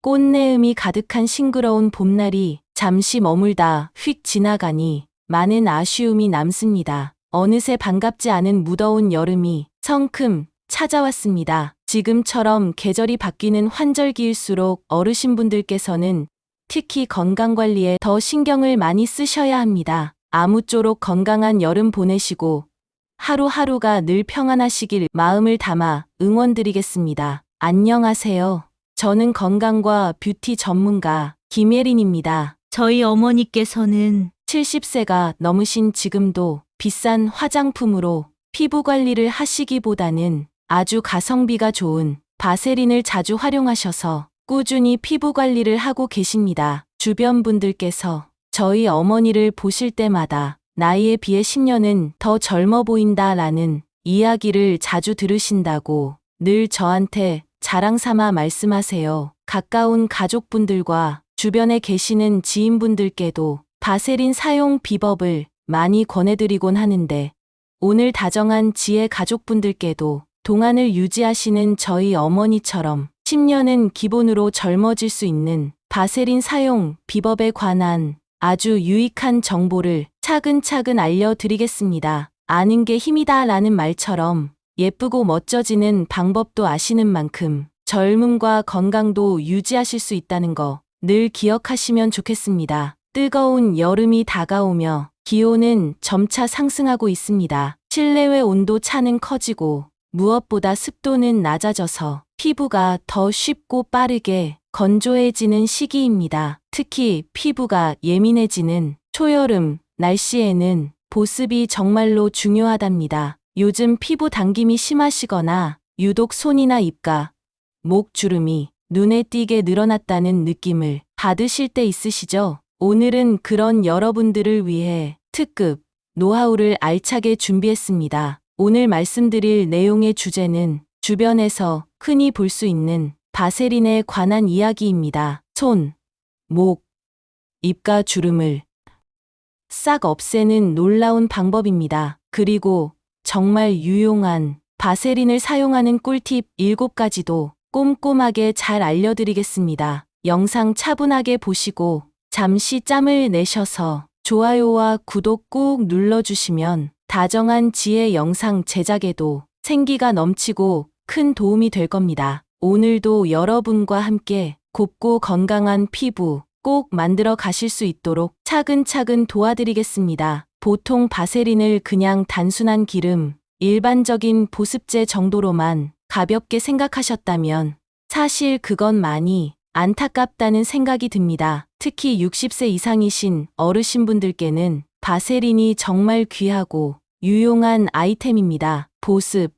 꽃내음이 가득한 싱그러운 봄날이 잠시 머물다 휙 지나가니 많은 아쉬움이 남습니다. 어느새 반갑지 않은 무더운 여름이 성큼 찾아왔습니다. 지금처럼 계절이 바뀌는 환절기일수록 어르신분들께서는 특히 건강관리에 더 신경을 많이 쓰셔야 합니다. 아무쪼록 건강한 여름 보내시고 하루하루가 늘 평안하시길 마음을 담아 응원드리겠습니다. 안녕하세요. 저는 건강과 뷰티 전문가 김예린입니다. 저희 어머니께서는 70세가 넘으신 지금도 비싼 화장품으로 피부 관리를 하시기보다는 아주 가성비가 좋은 바세린을 자주 활용하셔서 꾸준히 피부 관리를 하고 계십니다. 주변 분들께서 저희 어머니를 보실 때마다 나이에 비해 10년은 더 젊어 보인다 라는 이야기를 자주 들으신다고 늘 저한테 자랑 삼아 말씀하세요. 가까운 가족분들과 주변에 계시는 지인분들께도 바세린 사용 비법을 많이 권해드리곤 하는데 오늘 다정한 지혜 가족분들께도 동안을 유지하시는 저희 어머니처럼 10년은 기본으로 젊어질 수 있는 바세린 사용 비법에 관한 아주 유익한 정보를 차근차근 알려드리겠습니다. 아는 게 힘이다 라는 말처럼 예쁘고 멋져지는 방법도 아시는 만큼 젊음과 건강도 유지하실 수 있다는 거 늘 기억하시면 좋겠습니다. 뜨거운 여름이 다가오며 기온은 점차 상승하고 있습니다. 실내외 온도 차는 커지고 무엇보다 습도는 낮아져서 피부가 더 쉽고 빠르게 건조해지는 시기입니다. 특히 피부가 예민해지는 초여름 날씨에는 보습이 정말로 중요하답니다. 요즘 피부 당김이 심하시거나 유독 손이나 입가, 목 주름이 눈에 띄게 늘어났다는 느낌을 받으실 때 있으시죠? 오늘은 그런 여러분들을 위해 특급 노하우를 알차게 준비했습니다. 오늘 말씀드릴 내용의 주제는 주변에서 흔히 볼 수 있는 바세린에 관한 이야기입니다. 손, 목, 입가 주름을 싹 없애는 놀라운 방법입니다. 그리고 정말 유용한 바세린을 사용하는 꿀팁 7가지도 꼼꼼하게 잘 알려드리겠습니다. 영상 차분하게 보시고 잠시 짬을 내셔서 좋아요와 구독 꾹 눌러주시면 다정한 지혜 영상 제작에도 생기가 넘치고 큰 도움이 될 겁니다. 오늘도 여러분과 함께 곱고 건강한 피부 꼭 만들어 가실 수 있도록 차근차근 도와드리겠습니다. 보통 바세린을 그냥 단순한 기름, 일반적인 보습제 정도로만 가볍게 생각하셨다면 사실 그건 많이 안타깝다는 생각이 듭니다. 특히 60세 이상이신 어르신분들께는 바세린이 정말 귀하고 유용한 아이템입니다. 보습,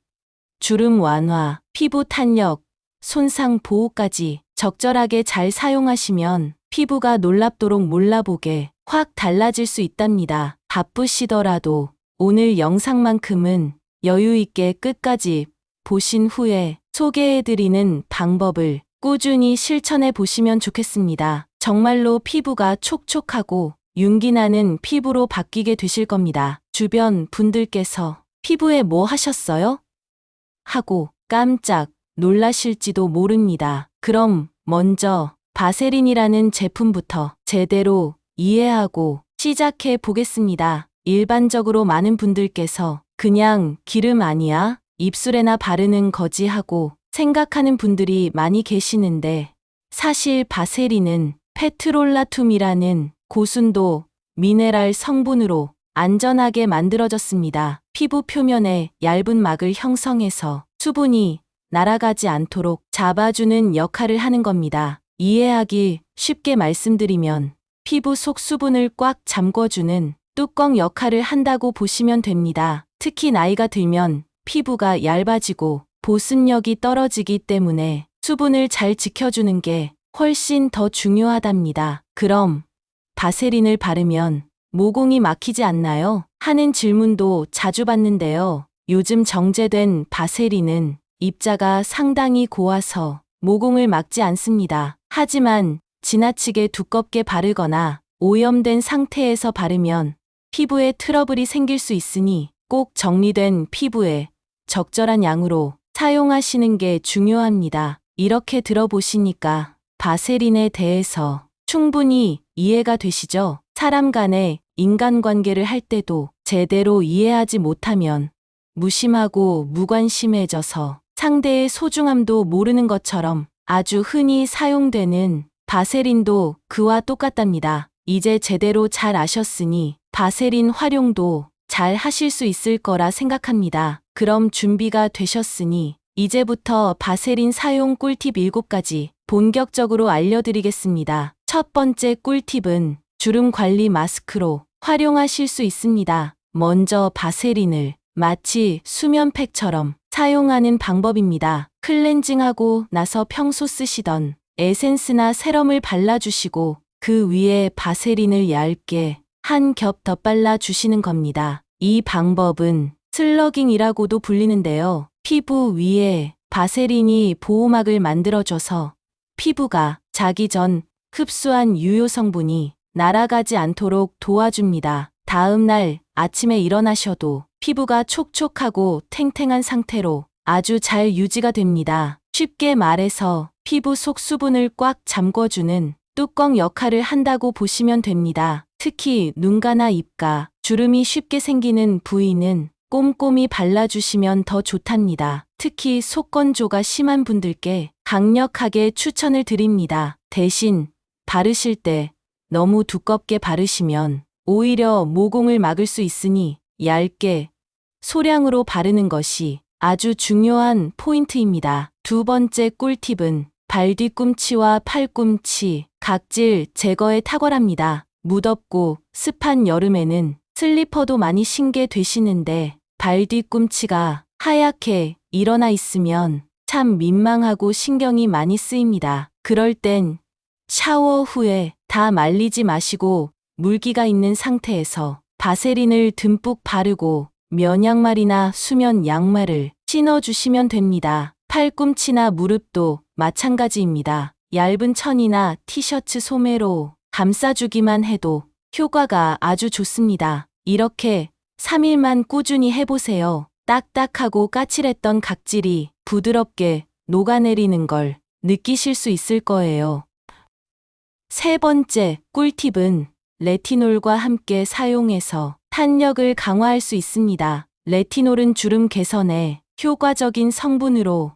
주름 완화, 피부 탄력, 손상 보호까지 적절하게 잘 사용하시면 피부가 놀랍도록 몰라보게 확 달라질 수 있답니다. 바쁘시더라도 오늘 영상만큼은 여유 있게 끝까지 보신 후에 소개해드리는 방법을 꾸준히 실천해 보시면 좋겠습니다. 정말로 피부가 촉촉하고 윤기 나는 피부로 바뀌게 되실 겁니다. 주변 분들께서 피부에 뭐 하셨어요? 하고 깜짝 놀라실지도 모릅니다. 그럼 먼저 바세린이라는 제품부터 제대로 이해하고 시작해 보겠습니다. 일반적으로 많은 분들께서 그냥 기름 아니야? 입술에나 바르는 거지 하고 생각하는 분들이 많이 계시는데 사실 바세린은 페트롤라툼이라는 고순도 미네랄 성분으로 안전하게 만들어졌습니다. 피부 표면에 얇은 막을 형성해서 수분이 날아가지 않도록 잡아주는 역할을 하는 겁니다. 이해하기 쉽게 말씀드리면 피부 속 수분을 꽉 잠궈주는 뚜껑 역할을 한다고 보시면 됩니다. 특히 나이가 들면 피부가 얇아지고 보습력이 떨어지기 때문에 수분을 잘 지켜주는 게 훨씬 더 중요하답니다. 그럼 바세린을 바르면 모공이 막히지 않나요? 하는 질문도 자주 받는데요. 요즘 정제된 바세린은 입자가 상당히 고와서 모공을 막지 않습니다. 하지만 지나치게 두껍게 바르거나 오염된 상태에서 바르면 피부에 트러블이 생길 수 있으니 꼭 정리된 피부에 적절한 양으로 사용하시는 게 중요합니다. 이렇게 들어보시니까 바세린에 대해서 충분히 이해가 되시죠? 사람 간의 인간관계를 할 때도 제대로 이해하지 못하면 무심하고 무관심해져서 상대의 소중함도 모르는 것처럼 아주 흔히 사용되는 바세린도 그와 똑같답니다. 이제 제대로 잘 아셨으니 바세린 활용도 잘 하실 수 있을 거라 생각합니다. 그럼 준비가 되셨으니 이제부터 바세린 사용 꿀팁 7가지 본격적으로 알려드리겠습니다. 첫 번째 꿀팁은 주름 관리 마스크로 활용하실 수 있습니다. 먼저 바세린을 마치 수면팩처럼 사용하는 방법입니다. 클렌징하고 나서 평소 쓰시던 에센스나 세럼을 발라주시고 그 위에 바세린을 얇게 한 겹 더 발라주시는 겁니다. 이 방법은 슬러깅이라고도 불리는데요. 피부 위에 바세린이 보호막을 만들어줘서 피부가 자기 전 흡수한 유효 성분이 날아가지 않도록 도와줍니다. 다음 날 아침에 일어나셔도 피부가 촉촉하고 탱탱한 상태로 아주 잘 유지가 됩니다. 쉽게 말해서 피부 속 수분을 꽉 잠궈주는 뚜껑 역할을 한다고 보시면 됩니다. 특히 눈가나 입가, 주름이 쉽게 생기는 부위는 꼼꼼히 발라주시면 더 좋답니다. 특히 속건조가 심한 분들께 강력하게 추천을 드립니다. 대신 바르실 때 너무 두껍게 바르시면 오히려 모공을 막을 수 있으니 얇게 소량으로 바르는 것이 아주 중요한 포인트입니다. 두 번째 꿀팁은 발 뒤꿈치와 팔꿈치, 각질 제거에 탁월합니다. 무덥고 습한 여름에는 슬리퍼도 많이 신게 되시는데 발 뒤꿈치가 하얗게 일어나 있으면 참 민망하고 신경이 많이 쓰입니다. 그럴 땐 샤워 후에 다 말리지 마시고 물기가 있는 상태에서 바세린을 듬뿍 바르고 면양말이나 수면 양말을 신어주시면 됩니다. 팔꿈치나 무릎도 마찬가지입니다. 얇은 천이나 티셔츠 소매로 감싸주기만 해도 효과가 아주 좋습니다. 이렇게 3일만 꾸준히 해보세요. 딱딱하고 까칠했던 각질이 부드럽게 녹아내리는 걸 느끼실 수 있을 거예요. 세 번째 꿀팁은 레티놀과 함께 사용해서 탄력을 강화할 수 있습니다. 레티놀은 주름 개선에 효과적인 성분으로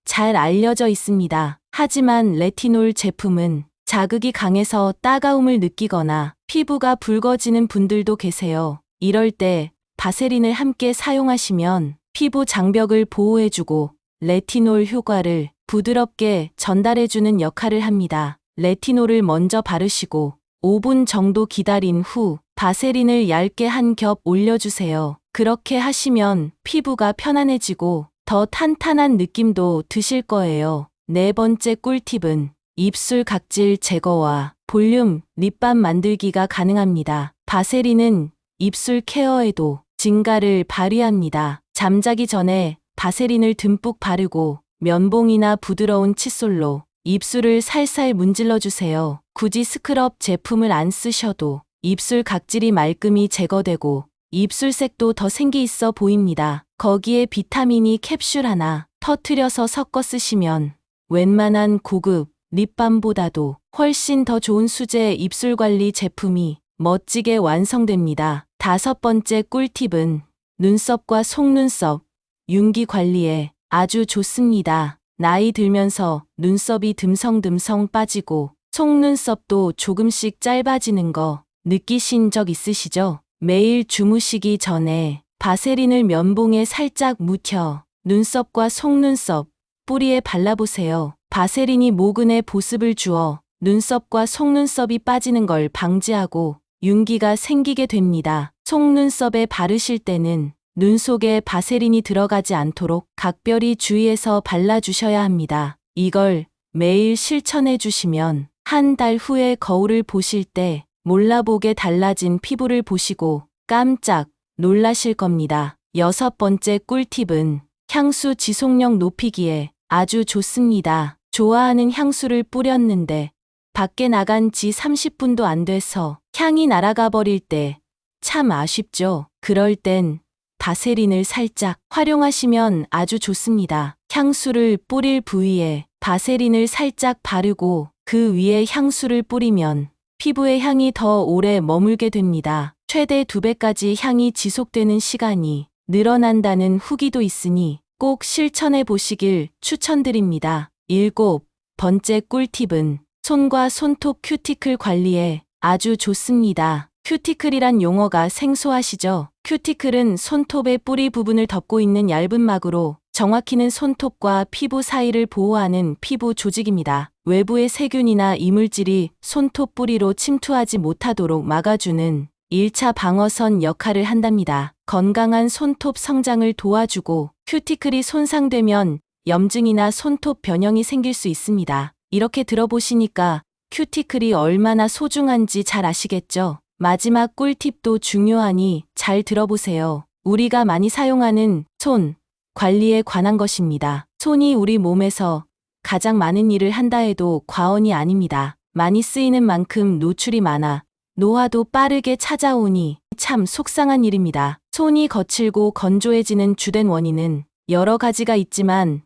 잘 알려져 있습니다. 하지만 레티놀 제품은 자극이 강해서 따가움을 느끼거나 피부가 붉어지는 분들도 계세요. 이럴 때 바세린을 함께 사용하시면 피부 장벽을 보호해주고 레티놀 효과를 부드럽게 전달해주는 역할을 합니다. 레티놀을 먼저 바르시고 5분 정도 기다린 후 바세린을 얇게 한 겹 올려주세요. 그렇게 하시면 피부가 편안해지고 더 탄탄한 느낌도 드실 거예요. 네 번째 꿀팁은 입술 각질 제거와 볼륨 립밤 만들기가 가능합니다. 바세린은 입술 케어에도 진가를 발휘합니다. 잠자기 전에 바세린을 듬뿍 바르고 면봉이나 부드러운 칫솔로 입술을 살살 문질러 주세요. 굳이 스크럽 제품을 안 쓰셔도 입술 각질이 말끔히 제거되고 입술색도 더 생기 있어 보입니다. 거기에 비타민이 캡슐 하나 터트려서 섞어 쓰시면 웬만한 고급 립밤보다도 훨씬 더 좋은 수제 입술 관리 제품이 멋지게 완성됩니다. 다섯 번째 꿀팁은 눈썹과 속눈썹, 윤기 관리에 아주 좋습니다. 나이 들면서 눈썹이 듬성듬성 빠지고 속눈썹도 조금씩 짧아지는 거 느끼신 적 있으시죠? 매일 주무시기 전에 바세린을 면봉에 살짝 묻혀 눈썹과 속눈썹, 뿌리에 발라보세요. 바세린이 모근에 보습을 주어 눈썹과 속눈썹이 빠지는 걸 방지하고 윤기가 생기게 됩니다. 속눈썹에 바르실 때는 눈 속에 바세린이 들어가지 않도록 각별히 주의해서 발라주셔야 합니다. 이걸 매일 실천해 주시면 한 달 후에 거울을 보실 때 몰라보게 달라진 피부를 보시고 깜짝 놀라실 겁니다. 여섯 번째 꿀팁은 향수 지속력 높이기에 아주 좋습니다. 좋아하는 향수를 뿌렸는데 밖에 나간 지 30분도 안 돼서 향이 날아가 버릴 때 참 아쉽죠. 그럴 땐 바세린을 살짝 활용하시면 아주 좋습니다. 향수를 뿌릴 부위에 바세린을 살짝 바르고 그 위에 향수를 뿌리면 피부의 향이 더 오래 머물게 됩니다. 최대 2배까지 향이 지속되는 시간이 늘어난다는 후기도 있으니 꼭 실천해 보시길 추천드립니다. 7번째 꿀팁은 손과 손톱 큐티클 관리에 아주 좋습니다. 큐티클이란 용어가 생소하시죠? 큐티클은 손톱의 뿌리 부분을 덮고 있는 얇은 막으로 정확히는 손톱과 피부 사이를 보호하는 피부 조직입니다. 외부의 세균이나 이물질이 손톱 뿌리로 침투하지 못하도록 막아주는 1차 방어선 역할을 한답니다. 건강한 손톱 성장을 도와주고 큐티클이 손상되면 염증이나 손톱 변형이 생길 수 있습니다. 이렇게 들어보시니까 큐티클이 얼마나 소중한지 잘 아시겠죠? 마지막 꿀팁도 중요하니 잘 들어보세요. 우리가 많이 사용하는 손 관리에 관한 것입니다. 손이 우리 몸에서 가장 많은 일을 한다 해도 과언이 아닙니다. 많이 쓰이는 만큼 노출이 많아 노화도 빠르게 찾아오니 참 속상한 일입니다. 손이 거칠고 건조해지는 주된 원인은 여러 가지가 있지만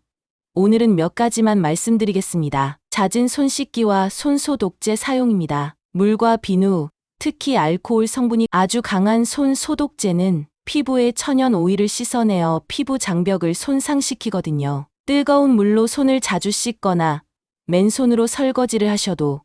오늘은 몇 가지만 말씀드리겠습니다. 잦은 손 씻기와 손소독제 사용입니다. 물과 비누, 특히 알코올 성분이 아주 강한 손 소독제는 피부에 천연 오일을 씻어내어 피부 장벽을 손상시키거든요. 뜨거운 물로 손을 자주 씻거나 맨손으로 설거지를 하셔도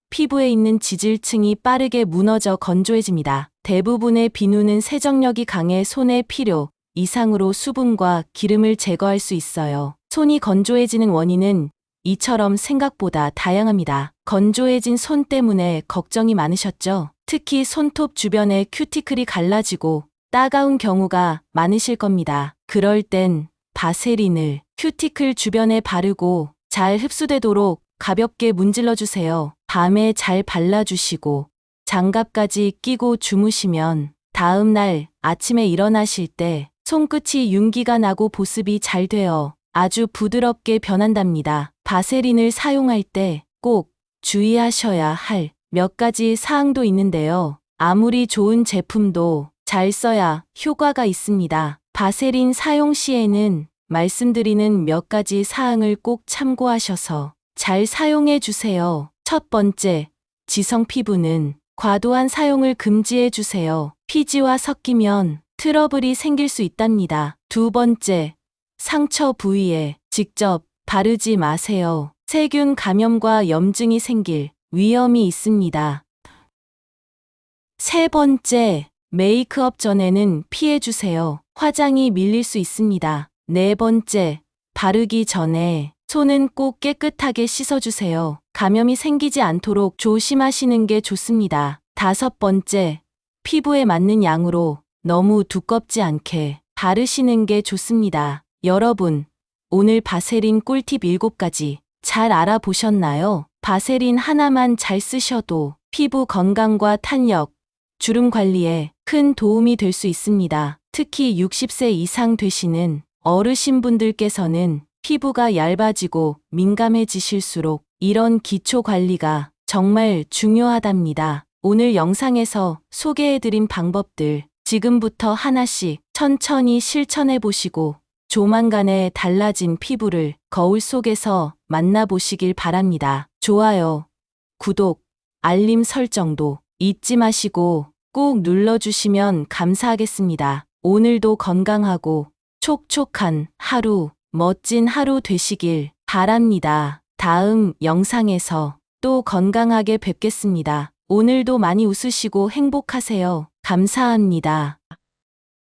피부에 있는 지질층이 빠르게 무너져 건조해집니다. 대부분의 비누는 세정력이 강해 손의 필요 이상으로 수분과 기름을 제거할 수 있어요. 손이 건조해지는 원인은 이처럼 생각보다 다양합니다. 건조해진 손 때문에 걱정이 많으셨죠? 특히 손톱 주변에 큐티클이 갈라지고 따가운 경우가 많으실 겁니다. 그럴 땐 바세린을 큐티클 주변에 바르고 잘 흡수되도록 가볍게 문질러 주세요. 밤에 잘 발라주시고 장갑까지 끼고 주무시면 다음 날 아침에 일어나실 때 손끝이 윤기가 나고 보습이 잘 되어 아주 부드럽게 변한답니다. 바세린을 사용할 때 꼭 주의하셔야 할 몇 가지 사항도 있는데요. 아무리 좋은 제품도 잘 써야 효과가 있습니다. 바세린 사용 시에는 말씀드리는 몇 가지 사항을 꼭 참고하셔서 잘 사용해 주세요. 첫 번째, 지성 피부는 과도한 사용을 금지해 주세요. 피지와 섞이면 트러블이 생길 수 있답니다. 두 번째, 상처 부위에 직접 바르지 마세요. 세균 감염과 염증이 생길 위험이 있습니다. 세 번째, 메이크업 전에는 피해 주세요. 화장이 밀릴 수 있습니다. 네 번째, 바르기 전에 손은 꼭 깨끗하게 씻어주세요. 감염이 생기지 않도록 조심하시는 게 좋습니다. 다섯 번째, 피부에 맞는 양으로 너무 두껍지 않게 바르시는 게 좋습니다. 여러분, 오늘 바세린 꿀팁 7가지 잘 알아보셨나요? 바세린 하나만 잘 쓰셔도 피부 건강과 탄력, 주름 관리에 큰 도움이 될 수 있습니다. 특히 60세 이상 되시는 어르신분들께서는 피부가 얇아지고 민감해지실수록 이런 기초 관리가 정말 중요하답니다. 오늘 영상에서 소개해드린 방법들 지금부터 하나씩 천천히 실천해 보시고 조만간에 달라진 피부를 거울 속에서 만나보시길 바랍니다. 좋아요, 구독, 알림 설정도 잊지 마시고 꼭 눌러주시면 감사하겠습니다. 오늘도 건강하고 촉촉한 하루, 멋진 하루 되시길 바랍니다. 다음 영상에서 또 건강하게 뵙겠습니다. 오늘도 많이 웃으시고 행복하세요. 감사합니다.